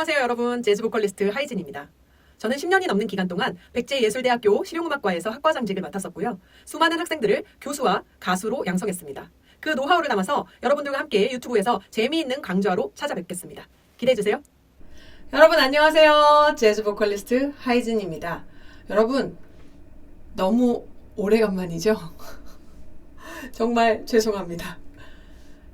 안녕하세요 여러분, 재즈 보컬리스트 하이진입니다. 저는 10년이 넘는 기간 동안 백제예술대학교 실용음악과에서 학과장직을 맡았었고요. 수많은 학생들을 교수와 가수로 양성했습니다. 그 노하우를 담아서 여러분들과 함께 유튜브에서 재미있는 강좌로 찾아뵙겠습니다. 기대해주세요. 여러분 안녕하세요. 재즈 보컬리스트 하이진입니다. 여러분 너무 오래간만이죠? 정말 죄송합니다.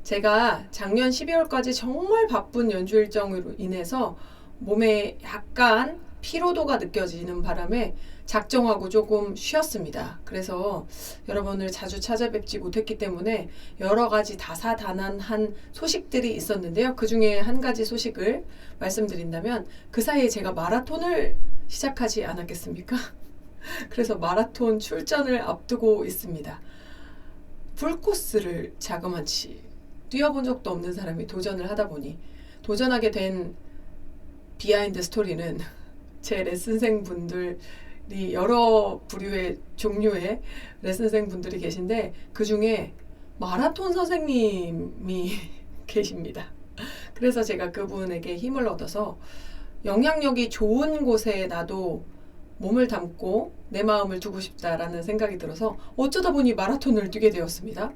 제가 작년 12월까지 정말 바쁜 연주 일정으로 인해서 몸에 약간 피로도가 느껴지는 바람에 작정하고 조금 쉬었습니다. 그래서 여러분을 자주 찾아뵙지 못했기 때문에 여러 가지 다사다난한 소식들이 있었는데요. 그 중에 한 가지 소식을 말씀드린다면 그 사이에 제가 마라톤을 시작하지 않았겠습니까? 그래서 마라톤 출전을 앞두고 있습니다. 풀코스를 자그마치 뛰어본 적도 없는 사람이 도전을 하다 보니 도전하게 된 비하인드 스토리는 제 레슨생 분들이 여러 부류의 종류의 레슨생 분들이 계신데 그 중에 마라톤 선생님이 계십니다. 그래서 제가 그분에게 힘을 얻어서 영향력이 좋은 곳에 나도 몸을 담고 내 마음을 두고 싶다라는 생각이 들어서 어쩌다 보니 마라톤을 뛰게 되었습니다.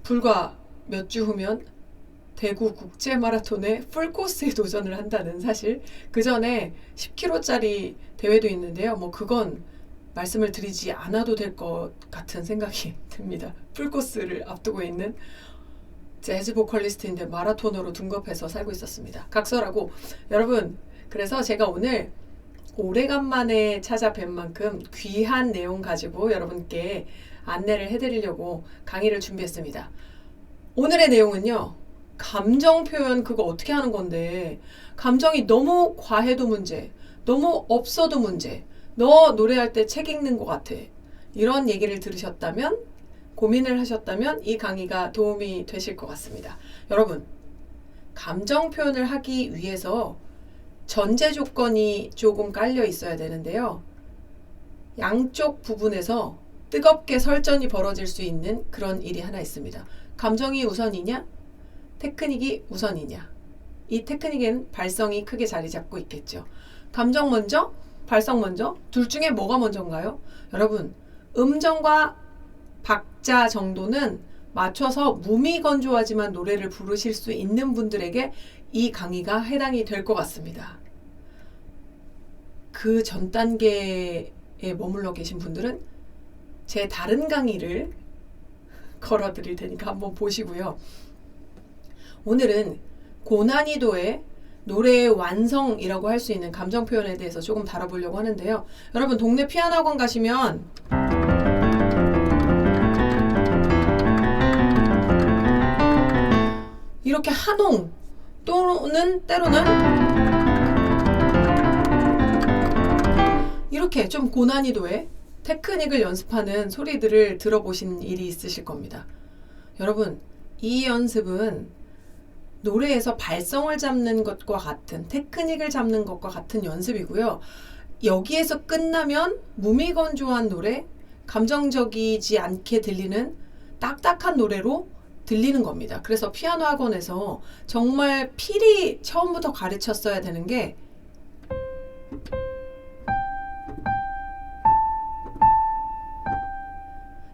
불과 몇 주 후면 대구 국제 마라톤의 풀코스에 도전을 한다는 사실. 그 전에 10km짜리 대회도 있는데요. 그건 말씀을 드리지 않아도 될 것 같은 생각이 듭니다. 풀코스를 앞두고 있는 재즈 보컬리스트인데 마라토너로 둔갑해서 살고 있었습니다. 각설하고 여러분, 그래서 제가 오늘 오래간만에 찾아뵌 만큼 귀한 내용 가지고 여러분께 안내를 해드리려고 강의를 준비했습니다. 오늘의 내용은요, 감정 표현 그거 어떻게 하는 건데, 감정이 너무 과해도 문제, 너무 없어도 문제, 너 노래할 때 책 읽는 것 같아, 이런 얘기를 들으셨다면, 고민을 하셨다면 이 강의가 도움이 되실 것 같습니다. 여러분, 감정 표현을 하기 위해서 전제 조건이 조금 깔려 있어야 되는데요. 양쪽 부분에서 뜨겁게 설전이 벌어질 수 있는 그런 일이 하나 있습니다. 감정이 우선이냐? 테크닉이 우선이냐? 이 테크닉엔 발성이 크게 자리 잡고 있겠죠. 감정 먼저? 발성 먼저? 둘 중에 뭐가 먼저인가요? 여러분, 음정과 박자 정도는 맞춰서 무미건조하지만 노래를 부르실 수 있는 분들에게 이 강의가 해당이 될 것 같습니다. 그 전 단계에 머물러 계신 분들은 제 다른 강의를 걸어드릴 테니까 한번 보시고요. 오늘은 고난이도의 노래의 완성이라고 할 수 있는 감정 표현에 대해서 조금 다뤄보려고 하는데요. 여러분, 동네 피아노 학원 가시면 이렇게 한홍 또는 때로는 이렇게 좀 고난이도의 테크닉을 연습하는 소리들을 들어보신 일이 있으실 겁니다. 여러분, 이 연습은 노래에서 발성을 잡는 것과 같은, 테크닉을 잡는 것과 같은 연습이고요. 여기에서 끝나면 무미건조한 노래, 감정적이지 않게 들리는 딱딱한 노래로 들리는 겁니다. 그래서 피아노 학원에서 정말 필히 처음부터 가르쳤어야 되는 게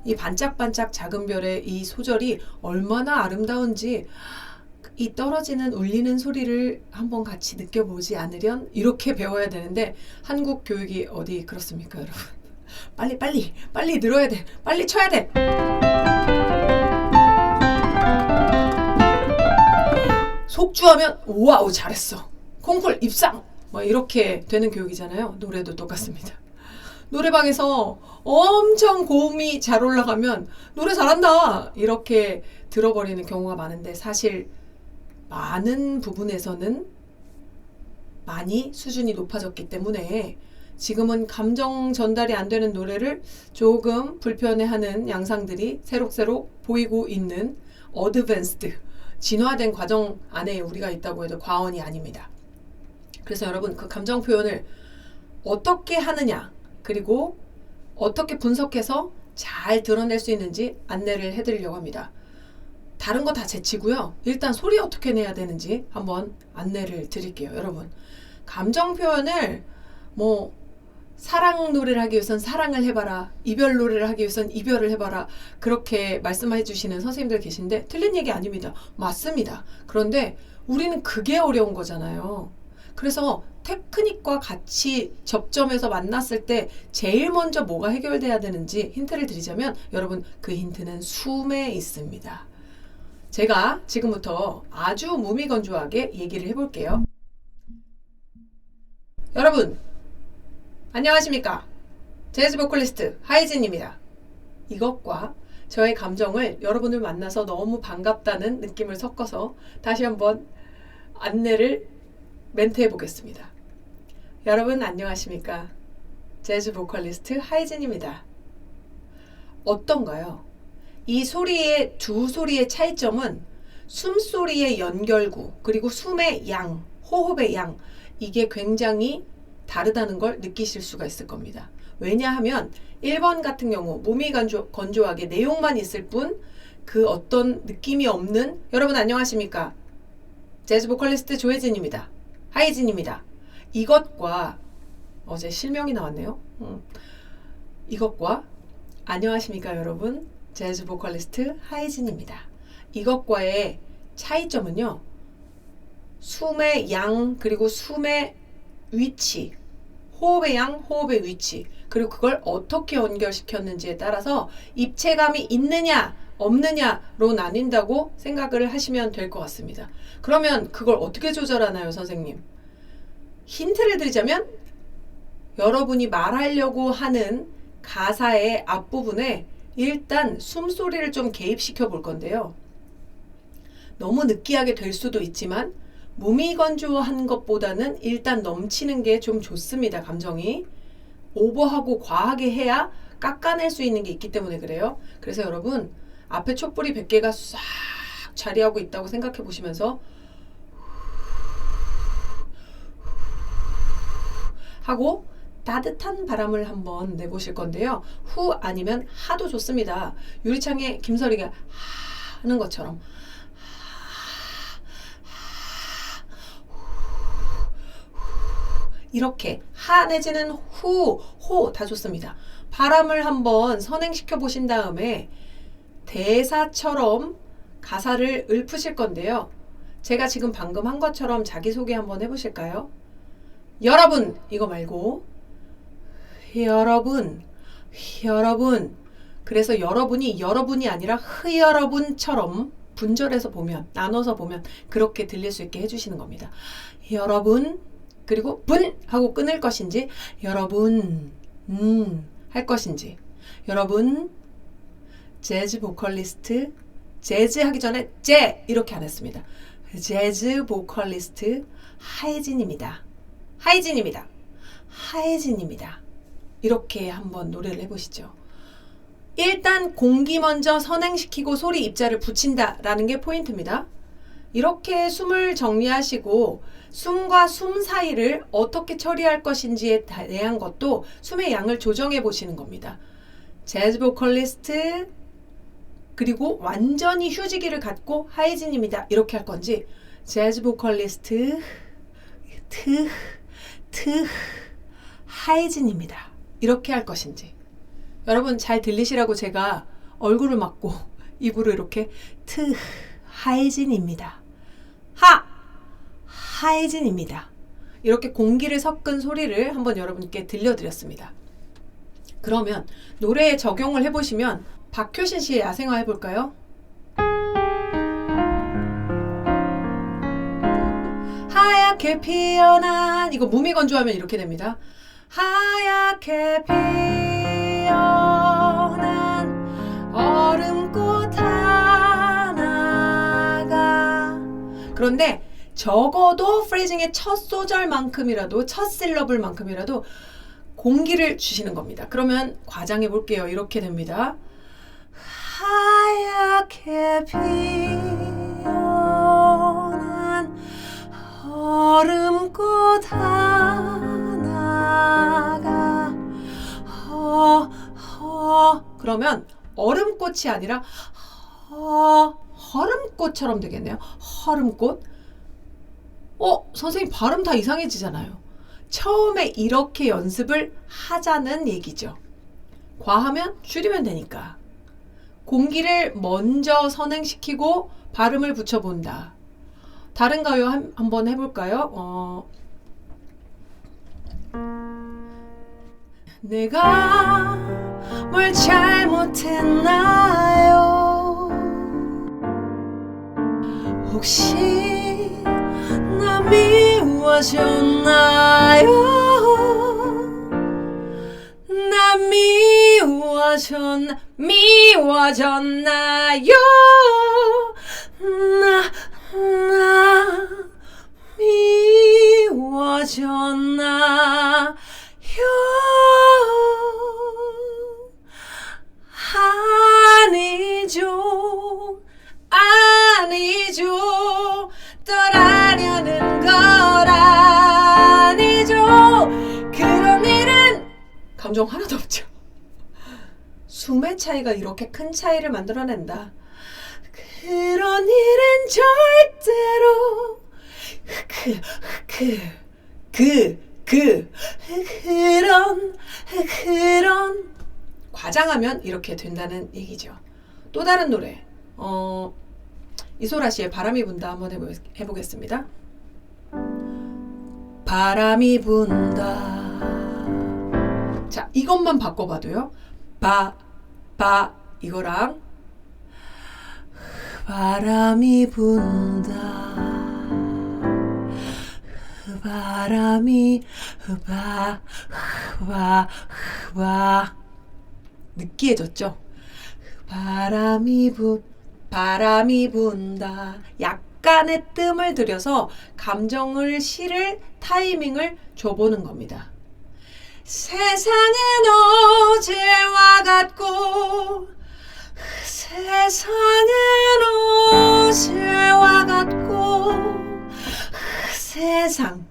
이 반짝반짝 작은 별의 이 소절이 얼마나 아름다운지 이 떨어지는 울리는 소리를 한번 같이 느껴보지 않으련 이렇게 배워야 되는데 한국 교육이 어디 그렇습니까, 여러분? 빨리 늘어야 돼. 빨리 쳐야 돼. 속주하면 와우 잘했어. 콩쿨 입상. 이렇게 되는 교육이잖아요. 노래도 똑같습니다. 노래방에서 엄청 고음이 잘 올라가면 노래 잘한다 이렇게 들어버리는 경우가 많은데 사실 많은 부분에서는 많이 수준이 높아졌기 때문에 지금은 감정 전달이 안 되는 노래를 조금 불편해하는 양상들이 새록새록 보이고 있는 어드밴스드, 진화된 과정 안에 우리가 있다고 해도 과언이 아닙니다. 그래서 여러분, 그 감정 표현을 어떻게 하느냐, 그리고 어떻게 분석해서 잘 드러낼 수 있는지 안내를 해드리려고 합니다. 다른 거 다 제치고요. 일단 소리 어떻게 내야 되는지 한번 안내를 드릴게요. 여러분, 감정 표현을 뭐 사랑 노래를 하기 위해선 사랑을 해봐라, 이별 노래를 하기 위해선 이별을 해봐라, 그렇게 말씀해 주시는 선생님들 계신데 틀린 얘기 아닙니다. 맞습니다. 그런데 우리는 그게 어려운 거잖아요. 그래서 테크닉과 같이 접점해서 만났을 때 제일 먼저 뭐가 해결돼야 되는지 힌트를 드리자면, 여러분, 그 힌트는 숨에 있습니다. 제가 지금부터 아주 무미건조하게 얘기를 해볼게요. 여러분, 안녕하십니까? 재즈 보컬리스트 하이진입니다. 이것과 저의 감정을 여러분을 만나서 너무 반갑다는 느낌을 섞어서 다시 한번 안내를 멘트해 보겠습니다. 여러분 안녕하십니까? 재즈 보컬리스트 하이진입니다. 어떤가요? 이 소리의 두 소리의 차이점은 숨소리의 연결구, 그리고 숨의 양, 호흡의 양, 이게 굉장히 다르다는 걸 느끼실 수가 있을 겁니다. 왜냐하면 1번 같은 경우 무미건조하게 내용만 있을 뿐 그 어떤 느낌이 없는, 여러분 안녕하십니까? 재즈 보컬리스트 조혜진입니다. 하이진입니다. 이것과 어제 실명이 나왔네요. 이것과 안녕하십니까 여러분? 재즈 보컬리스트 하이진입니다. 이것과의 차이점은요, 숨의 양, 그리고 숨의 위치, 호흡의 양, 호흡의 위치, 그리고 그걸 어떻게 연결시켰는지에 따라서 입체감이 있느냐 없느냐로 나뉜다고 생각을 하시면 될 것 같습니다. 그러면 그걸 어떻게 조절하나요, 선생님? 힌트를 드리자면, 여러분이 말하려고 하는 가사의 앞부분에 일단 숨소리를 좀 개입시켜 볼 건데요. 너무 느끼하게 될 수도 있지만 무미건조한 것보다는 일단 넘치는 게 좀 좋습니다. 감정이 오버하고 과하게 해야 깎아낼 수 있는 게 있기 때문에 그래요. 그래서 여러분, 앞에 촛불이 100개가 싹 자리하고 있다고 생각해 보시면서 하고 따뜻한 바람을 한번 내보실 건데요. 후 아니면 하도 좋습니다. 유리창에 김설이가 하는 것처럼 이렇게 하 내지는 후, 호 다 좋습니다. 바람을 한번 선행시켜 보신 다음에 대사처럼 가사를 읊으실 건데요. 제가 지금 방금 한 것처럼 자기소개 한번 해보실까요? 여러분, 이거 말고 여러분, 여러분. 그래서 여러분이 아니라 여러분처럼 분절해서 보면, 나눠서 보면 그렇게 들릴 수 있게 해주시는 겁니다. 여러분, 그리고 분 하고 끊을 것인지, 여러분 할 것인지. 여러분, 재즈 보컬리스트, 재즈 하기 전에 재 이렇게 안 했습니다. 재즈 보컬리스트 하이진입니다. 하이진입니다. 하이진입니다. 이렇게 한번 노래를 해보시죠. 일단 공기 먼저 선행시키고 소리 입자를 붙인다라는 게 포인트입니다. 이렇게 숨을 정리하시고 숨과 숨 사이를 어떻게 처리할 것인지에 대한 것도 숨의 양을 조정해 보시는 겁니다. 재즈 보컬리스트, 그리고 완전히 휴지기를 갖고 하이진입니다. 이렇게 할 건지, 재즈 보컬리스트 하이진입니다. 이렇게 할 것인지. 여러분 잘 들리시라고 제가 얼굴을 막고 입으로 이렇게 하이진입니다. 하이진입니다. 이렇게 공기를 섞은 소리를 한번 여러분께 들려드렸습니다. 그러면 노래에 적용을 해보시면 박효신 씨의 야생화 해볼까요? 하얗게 피어난, 이거 무미건조하면 이렇게 됩니다. 하얗게 피어난 얼음꽃 하나가. 그런데 적어도 프레이징의 첫 소절만큼이라도, 첫 실러블만큼이라도 공기를 주시는 겁니다. 그러면 과장해 볼게요. 이렇게 됩니다. 하얗게 피어난 얼음꽃 하나가 그러면 얼음꽃이 아니라 얼음꽃처럼 되겠네요. 얼음꽃. 선생님 발음 다 이상해지잖아요. 처음에 이렇게 연습을 하자는 얘기죠. 과하면 줄이면 되니까. 공기를 먼저 선행시키고 발음을 붙여본다. 다른가요? 한번 해볼까요? 내가 뭘 잘못했나요? 혹시 나 미워졌나요? 나 미워졌나요? 나 미워졌나요? 아니죠. 떠나려는 걸 아니죠. 그런 일은 감정 하나도 없죠. 숨의 차이가 이렇게 큰 차이를 만들어낸다. 그런 일은 절대로 그런 과장하면 이렇게 된다는 얘기죠. 또 다른 노래 이소라 씨의 바람이 분다 한번 해보겠습니다. 바람이 분다. 자, 이것만 바꿔봐도요. 이거랑 바람이 분다. 바람이 느끼해졌죠? 바람이 분다. 약간의 뜸을 들여서 감정을 실을 타이밍을 줘보는 겁니다. 세상은 어제와 같고 세상은 어제와 같고 세상.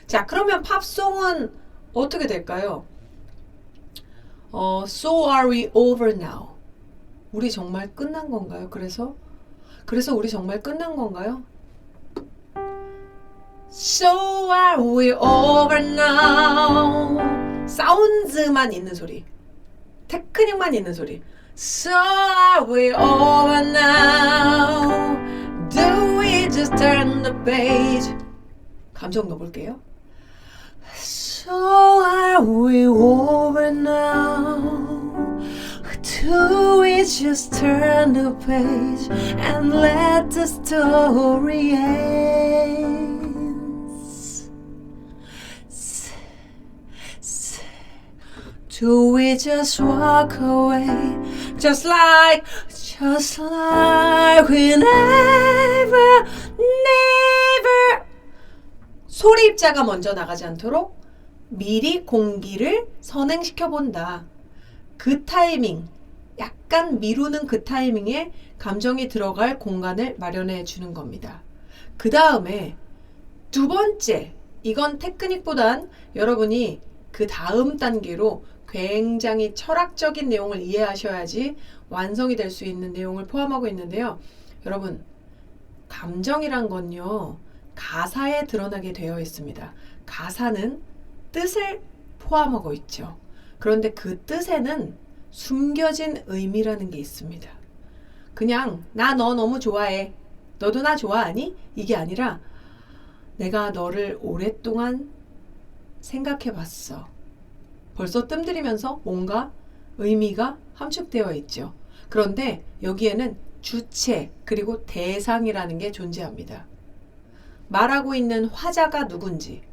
자, 그러면 팝송은 어떻게 될까요? So are we over now? 우리 정말 끝난 건가요? 그래서 우리 정말 끝난 건가요? So are we over now? 사운드만 있는 소리, 테크닉만 있는 소리. So are we over now? Do we just turn the page? 감정 넣어볼게요. So are we over now? Do we just turn the page and let the story end? Do we just walk away just like we never 소리 입자가 먼저 나가지 않도록 미리 공기를 선행시켜 본다. 그 타이밍, 약간 미루는 그 타이밍에 감정이 들어갈 공간을 마련해 주는 겁니다. 그 다음에 두 번째, 이건 테크닉보단 여러분이 그 다음 단계로 굉장히 철학적인 내용을 이해하셔야지 완성이 될 수 있는 내용을 포함하고 있는데요. 여러분, 감정이란 건요, 가사에 드러나게 되어 있습니다. 가사는 뜻을 포함하고 있죠. 그런데 그 뜻에는 숨겨진 의미라는 게 있습니다. 그냥 나 너 너무 좋아해. 너도 나 좋아하니? 이게 아니라 내가 너를 오랫동안 생각해 봤어. 벌써 뜸들이면서 뭔가 의미가 함축되어 있죠. 그런데 여기에는 주체 그리고 대상이라는 게 존재합니다. 말하고 있는 화자가 누군지,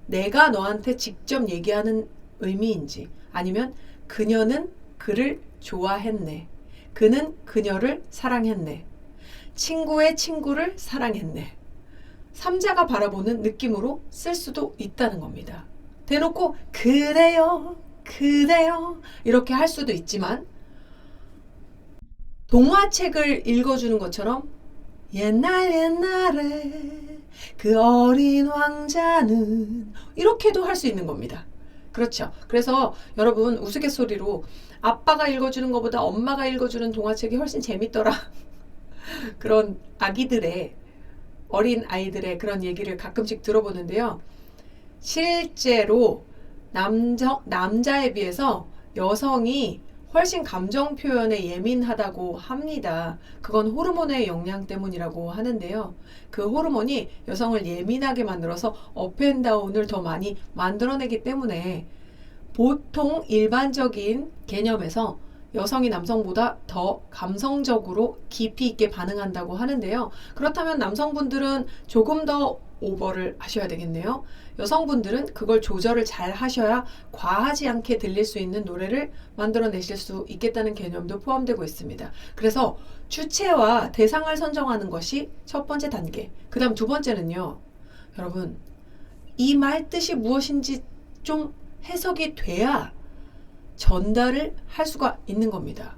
내가 너한테 직접 얘기하는 의미인지, 아니면 그녀는 그를 좋아했네, 그는 그녀를 사랑했네, 친구의 친구를 사랑했네, 3자가 바라보는 느낌으로 쓸 수도 있다는 겁니다. 대놓고 그래요 이렇게 할 수도 있지만, 동화책을 읽어주는 것처럼 옛날에 그 어린 왕자는 이렇게도 할 수 있는 겁니다. 그렇죠. 그래서 여러분, 우스갯소리로 아빠가 읽어주는 것보다 엄마가 읽어주는 동화책이 훨씬 재밌더라 그런 어린 아이들의 그런 얘기를 가끔씩 들어보는데요. 실제로 남자에 비해서 여성이 훨씬 감정 표현에 예민하다고 합니다. 그건 호르몬의 영향 때문이라고 하는데요. 그 호르몬이 여성을 예민하게 만들어서 업앤다운을 더 많이 만들어내기 때문에 보통 일반적인 개념에서 여성이 남성보다 더 감성적으로 깊이 있게 반응한다고 하는데요. 그렇다면 남성분들은 조금 더 오버를 하셔야 되겠네요. 여성분들은 그걸 조절을 잘 하셔야 과하지 않게 들릴 수 있는 노래를 만들어내실 수 있겠다는 개념도 포함되고 있습니다. 그래서 주체와 대상을 선정하는 것이 첫 번째 단계. 그 다음 두 번째는요. 여러분, 이 말 뜻이 무엇인지 좀 해석이 돼야 전달을 할 수가 있는 겁니다.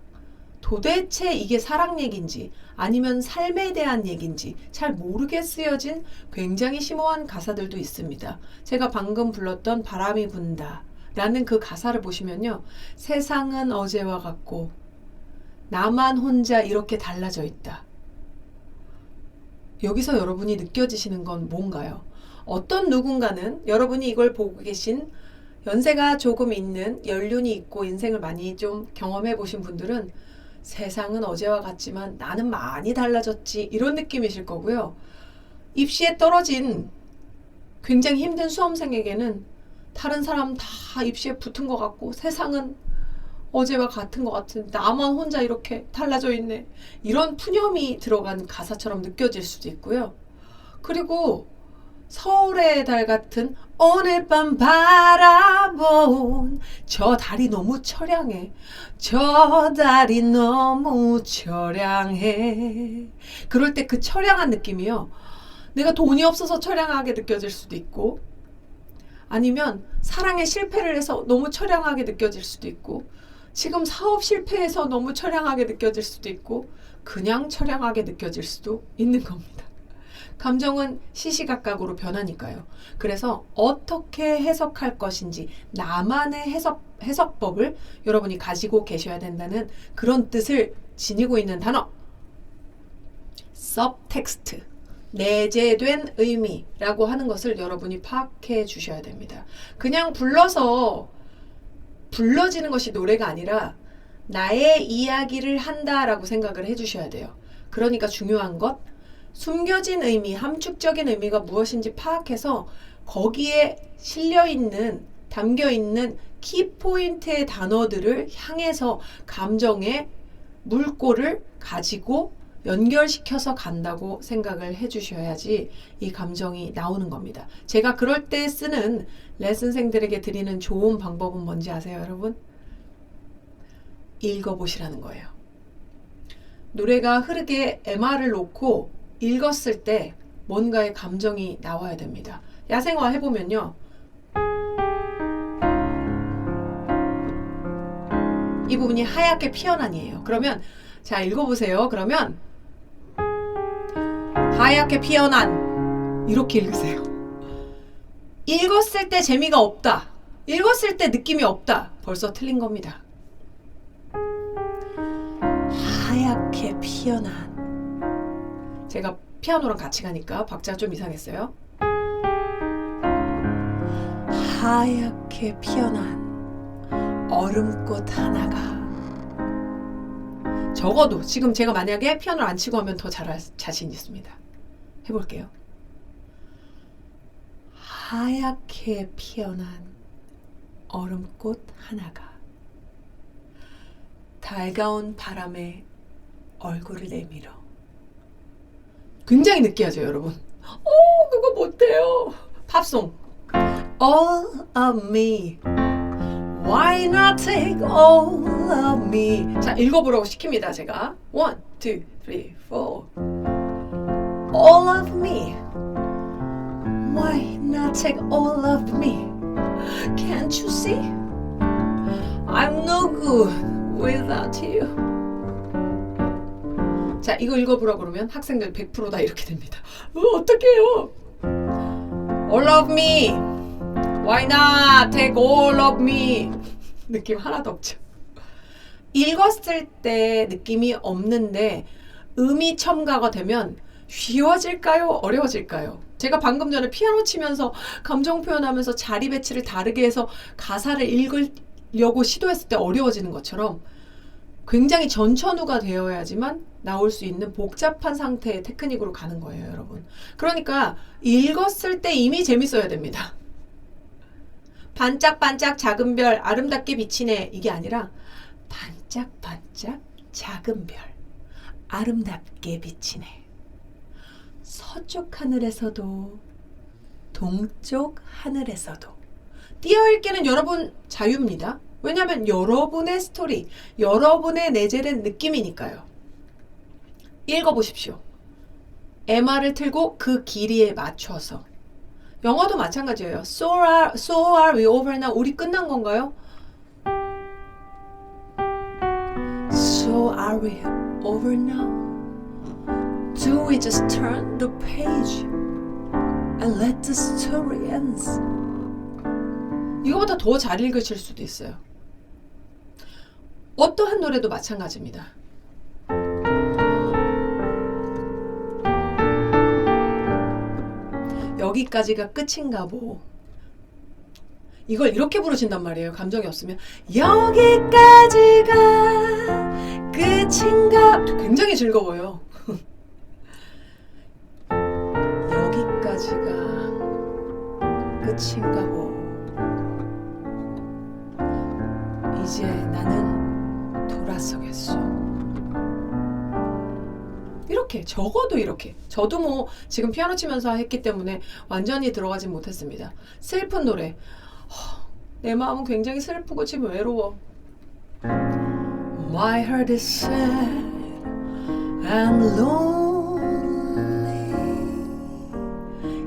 도대체 이게 사랑 얘기인지 아니면 삶에 대한 얘기인지 잘 모르게 쓰여진 굉장히 심오한 가사들도 있습니다. 제가 방금 불렀던 바람이 분다 라는 그 가사를 보시면요. 세상은 어제와 같고 나만 혼자 이렇게 달라져 있다. 여기서 여러분이 느껴지시는 건 뭔가요? 어떤 누군가는 여러분이 이걸 보고 계신 연세가 조금 있는 연륜이 있고 인생을 많이 좀 경험해 보신 분들은 세상은 어제와 같지만 나는 많이 달라졌지 이런 느낌이실 거고요. 입시에 떨어진 굉장히 힘든 수험생에게는 다른 사람 다 입시에 붙은 것 같고 세상은 어제와 같은 것 같은 나만 혼자 이렇게 달라져 있네. 이런 푸념이 들어간 가사처럼 느껴질 수도 있고요. 그리고 서울의 달 같은 오늘 밤 바라본 저 달이 너무 처량해. 저 달이 너무 처량해. 그럴 때 그 처량한 느낌이요. 내가 돈이 없어서 처량하게 느껴질 수도 있고 아니면 사랑에 실패를 해서 너무 처량하게 느껴질 수도 있고 지금 사업 실패해서 너무 처량하게 느껴질 수도 있고 그냥 처량하게 느껴질 수도 있는 겁니다. 감정은 시시각각으로 변하니까요. 그래서 어떻게 해석할 것인지 나만의 해석법을 여러분이 가지고 계셔야 된다는 그런 뜻을 지니고 있는 단어 subtext 내재된 의미라고 하는 것을 여러분이 파악해 주셔야 됩니다. 그냥 불러지는 것이 노래가 아니라 나의 이야기를 한다라고 생각을 해주셔야 돼요. 그러니까 중요한 것 숨겨진 의미, 함축적인 의미가 무엇인지 파악해서 거기에 담겨있는 키포인트의 단어들을 향해서 감정의 물꼬를 가지고 연결시켜서 간다고 생각을 해주셔야지 이 감정이 나오는 겁니다. 제가 그럴 때 쓰는 레슨생들에게 드리는 좋은 방법은 뭔지 아세요, 여러분? 읽어보시라는 거예요. 노래가 흐르게 MR을 놓고 읽었을 때 뭔가의 감정이 나와야 됩니다. 야생화 해보면요. 이 부분이 하얗게 피어난이에요. 그러면 자 읽어보세요. 그러면 하얗게 피어난 이렇게 읽으세요. 읽었을 때 재미가 없다. 읽었을 때 느낌이 없다. 벌써 틀린 겁니다. 하얗게 피어난 제가 피아노랑 같이 가니까 박자가 좀 이상했어요. 하얗게 피어난 얼음꽃 하나가 적어도 지금 제가 만약에 피아노를 안 치고 하면 더 잘할 자신 있습니다. 해볼게요. 하얗게 피어난 얼음꽃 하나가 달가운 바람에 얼굴을 내밀어. 굉장히 느끼하죠, 여러분? 그거 못해요. 팝송. All of me. Why not take all of me? 자, 읽어보라고 시킵니다, 제가. 1, 2, 3, 4. All of me. Why not take all of me? Can't you see? I'm no good without you. 자, 이거 읽어보라고 그러면 학생들 100%다 이렇게 됩니다. 어떡해요? All of me. Why not take all of me? 느낌 하나도 없죠. 읽었을 때 느낌이 없는데 음이 첨가가 되면 쉬워질까요? 어려워질까요? 제가 방금 전에 피아노 치면서 감정 표현하면서 자리 배치를 다르게 해서 가사를 읽으려고 시도했을 때 어려워지는 것처럼 굉장히 전천후가 되어야지만 나올 수 있는 복잡한 상태의 테크닉으로 가는 거예요, 여러분. 그러니까 읽었을 때 이미 재밌어야 됩니다. 반짝반짝 작은 별 아름답게 비치네 이게 아니라 반짝반짝 작은 별 아름답게 비치네. 서쪽 하늘에서도 동쪽 하늘에서도 띄어읽기는 여러분 자유입니다. 왜냐하면 여러분의 스토리, 여러분의 내재된 느낌이니까요. 읽어보십시오. MR을 틀고 그 길이에 맞춰서. 영어도 마찬가지예요. So are we over now? 우리 끝난 건가요? So are we over now? Do we just turn the page and let the story end? 이거보다 더 잘 읽으실 수도 있어요. 어떠한 노래도 마찬가지입니다. 여기까지가 끝인가 보. 이걸 이렇게 부르신단 말이에요. 감정이 없으면 여기까지가 끝인가. 굉장히 즐거워요. 여기까지가 끝인가 보. 이제 나는 돌아서겠소. 이렇게 적어도 이렇게. 저도 뭐 지금 피아노 치면서 했기 때문에 완전히 들어가진 못했습니다. 슬픈 노래. 내 마음은 굉장히 슬프고 지금 외로워. My heart is sad and lonely.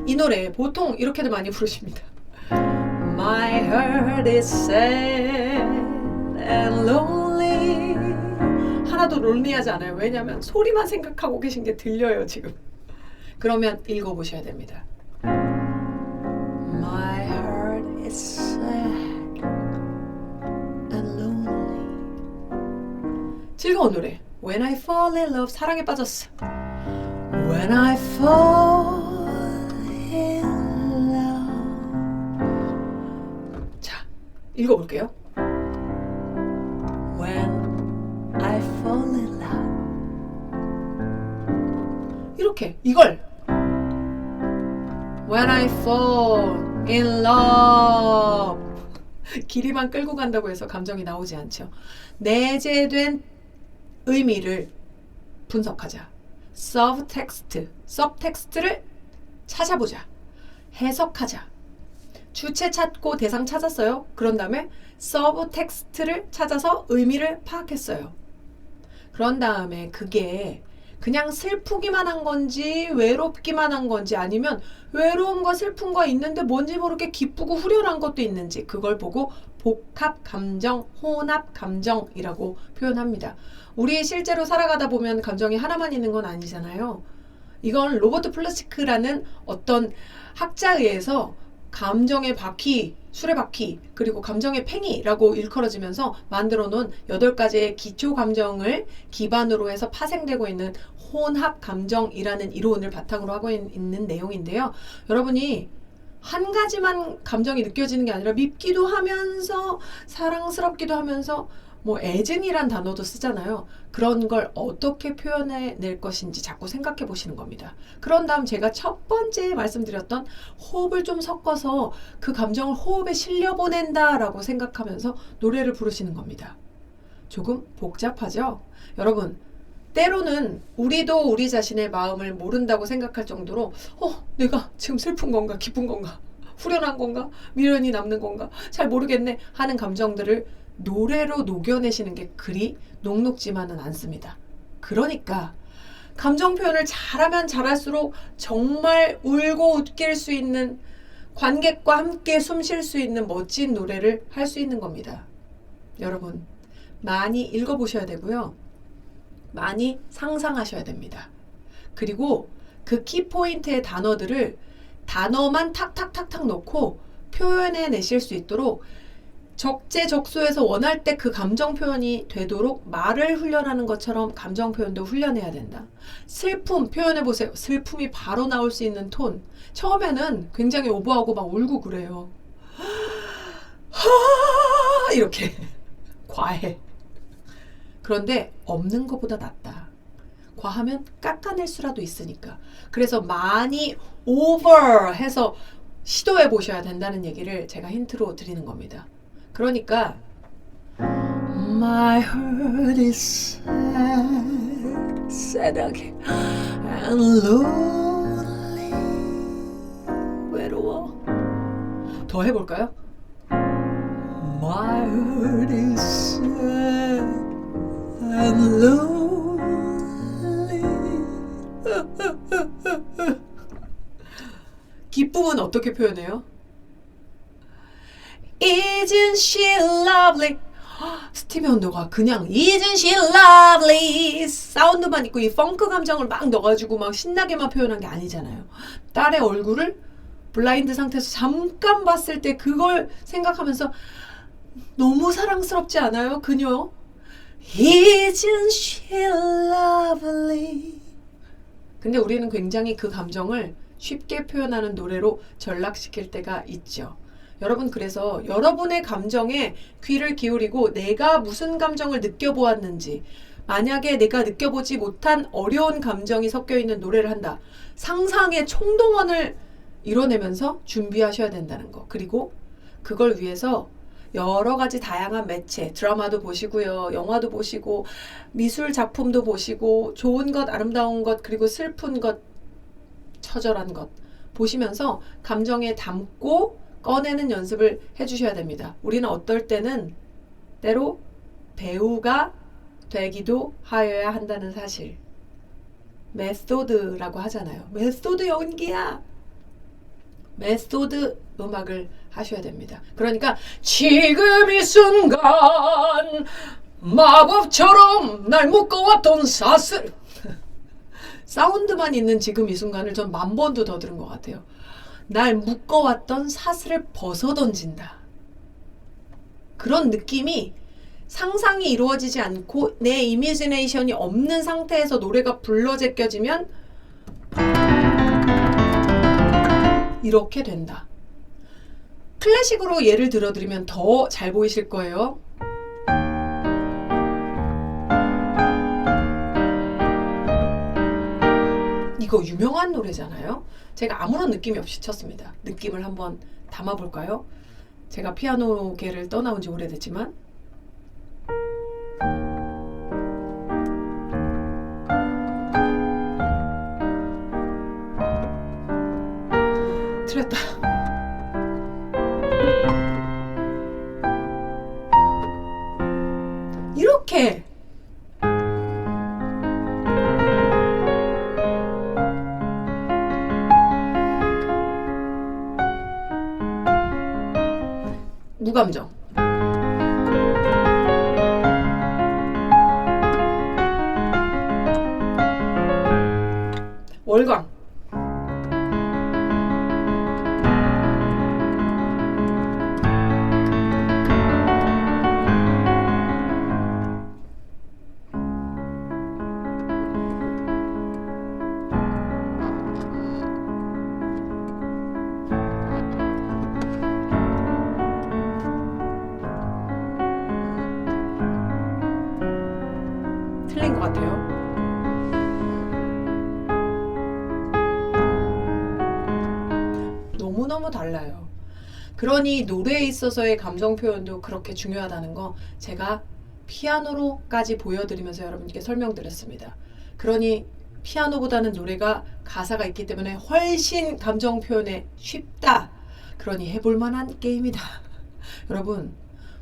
이 노래 보통 이렇게도 많이 부르십니다. My heart is sad and lonely. 하나도 론리하지 않아요. 왜냐하면 소리만 생각하고 계신 게 들려요 지금. 그러면 읽어보셔야 됩니다. My heart is sad and lonely. 즐거운 노래. When I fall in love. 사랑에 빠졌어. When I fall in love. 자, 읽어볼게요. I fall in love. 이렇게 이걸 When I fall in love. 길이만 끌고 간다고 해서 감정이 나오지 않죠. 내재된 의미를 분석하자. 서브텍스트를 찾아보자. 해석하자. 주체 찾고 대상 찾았어요. 그런 다음에 서브텍스트를 찾아서 의미를 파악했어요. 그런 다음에 그게 그냥 슬프기만 한 건지 외롭기만 한 건지 아니면 외로움과 슬픔과 있는데 뭔지 모르게 기쁘고 후련한 것도 있는지 그걸 보고 복합 감정, 혼합 감정이라고 표현합니다. 우리 실제로 살아가다 보면 감정이 하나만 있는 건 아니잖아요. 이건 로버트 플루시크라는 어떤 학자에 의해서 감정의 바퀴, 수레바퀴, 그리고 감정의 팽이라고 일컬어지면서 만들어 놓은 8가지의 기초 감정을 기반으로 해서 파생되고 있는 혼합 감정이라는 이론을 바탕으로 하고 있는 내용인데요. 여러분이 한 가지만 감정이 느껴지는 게 아니라 밉기도 하면서 사랑스럽기도 하면서 뭐 애증이란 단어도 쓰잖아요. 그런 걸 어떻게 표현해낼 것인지 자꾸 생각해 보시는 겁니다. 그런 다음 제가 첫 번째 말씀드렸던 호흡을 좀 섞어서 그 감정을 호흡에 실려보낸다 라고 생각하면서 노래를 부르시는 겁니다. 조금 복잡하죠? 여러분, 때로는 우리도 우리 자신의 마음을 모른다고 생각할 정도로 내가 지금 슬픈 건가 기쁜 건가 후련한 건가 미련이 남는 건가 잘 모르겠네 하는 감정들을 노래로 녹여내시는 게 그리 녹록지만은 않습니다. 그러니까 감정 표현을 잘하면 잘할수록 정말 울고 웃길 수 있는 관객과 함께 숨 쉴 수 있는 멋진 노래를 할 수 있는 겁니다. 여러분 많이 읽어보셔야 되고요. 많이 상상하셔야 됩니다. 그리고 그 키포인트의 단어들을 단어만 탁탁탁탁 넣고 표현해 내실 수 있도록 적재적소에서 원할 때 그 감정 표현이 되도록 말을 훈련하는 것처럼 감정 표현도 훈련해야 된다. 슬픔 표현해보세요. 슬픔이 바로 나올 수 있는 톤. 처음에는 굉장히 오버하고 막 울고 그래요. 이렇게 과해. 그런데 없는 것보다 낫다. 과하면 깎아낼 수라도 있으니까. 그래서 많이 오버 해서 시도해 보셔야 된다는 얘기를 제가 힌트로 드리는 겁니다. 그러니까 My heart is sad, sad again, and lonely. 외로워. 더 해볼까요? My heart is sad and lonely. 기쁨은 어떻게 표현해요? Isn't she lovely? 스티비 원더가 그냥 Isn't she lovely? 사운드만 있고 이 펑크 감정을 막 넣어가지고 막 신나게만 표현한 게 아니잖아요. 딸의 얼굴을 블라인드 상태에서 잠깐 봤을 때 그걸 생각하면서 너무 사랑스럽지 않아요? 그녀? Isn't she lovely? 근데 우리는 굉장히 그 감정을 쉽게 표현하는 노래로 전락시킬 때가 있죠. 여러분, 그래서 여러분의 감정에 귀를 기울이고 내가 무슨 감정을 느껴보았는지, 만약에 내가 느껴보지 못한 어려운 감정이 섞여있는 노래를 한다. 상상의 총동원을 이뤄내면서 준비하셔야 된다는 거. 그리고 그걸 위해서 여러 가지 다양한 매체, 드라마도 보시고요, 영화도 보시고, 미술 작품도 보시고, 좋은 것, 아름다운 것, 그리고 슬픈 것, 처절한 것 보시면서 감정에 담고 꺼내는 연습을 해주셔야 됩니다. 우리는 어떨 때는 때로 배우가 되기도 하여야 한다는 사실. 메소드라고 하잖아요. 메소드 연기야. 메소드 음악을 하셔야 됩니다. 그러니까 지금 이 순간 마법처럼 날 묶어왔던 사슬. 사운드만 있는 지금 이 순간을 전 10,000번도 더 들은 것 같아요. 날 묶어왔던 사슬을 벗어던진다. 그런 느낌이 상상이 이루어지지 않고 내 이미지네이션이 없는 상태에서 노래가 불러 제껴지면 이렇게 된다. 클래식으로 예를 들어드리면 더 잘 보이실 거예요. 이거 유명한 노래잖아요. 제가 아무런 느낌이 없이 쳤습니다. 느낌을 한번 담아볼까요? 제가 피아노계를 떠나온 지 오래됐지만 틀렸다. 이렇게 무감정. 월광. 틀린 것 같아요. 너무너무 달라요. 그러니 노래에 있어서의 감정 표현도 그렇게 중요하다는 거 제가 피아노로까지 보여드리면서 여러분께 설명드렸습니다. 그러니 피아노보다는 노래가 가사가 있기 때문에 훨씬 감정 표현에 쉽다. 그러니 해볼 만한 게임이다. 여러분,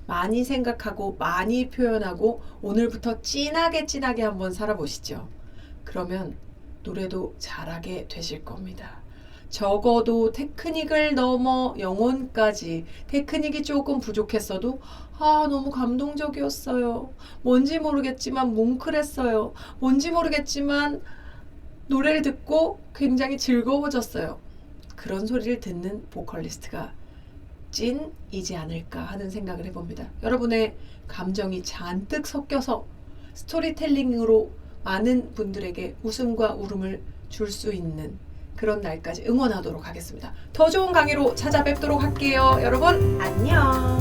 많이 생각하고 많이 표현하고 오늘부터 진하게 한번 살아보시죠. 그러면 노래도 잘하게 되실 겁니다. 적어도 테크닉을 넘어 영혼까지. 테크닉이 조금 부족했어도 너무 감동적이었어요. 뭔지 모르겠지만 뭉클했어요. 뭔지 모르겠지만 노래를 듣고 굉장히 즐거워졌어요. 그런 소리를 듣는 보컬리스트가 찐이지 않을까 하는 생각을 해봅니다. 여러분의 감정이 잔뜩 섞여서 스토리텔링으로 많은 분들에게 웃음과 울음을 줄 수 있는 그런 날까지 응원하도록 하겠습니다. 더 좋은 강의로 찾아뵙도록 할게요. 여러분 안녕.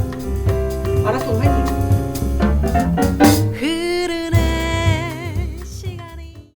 마라톤 화이팅!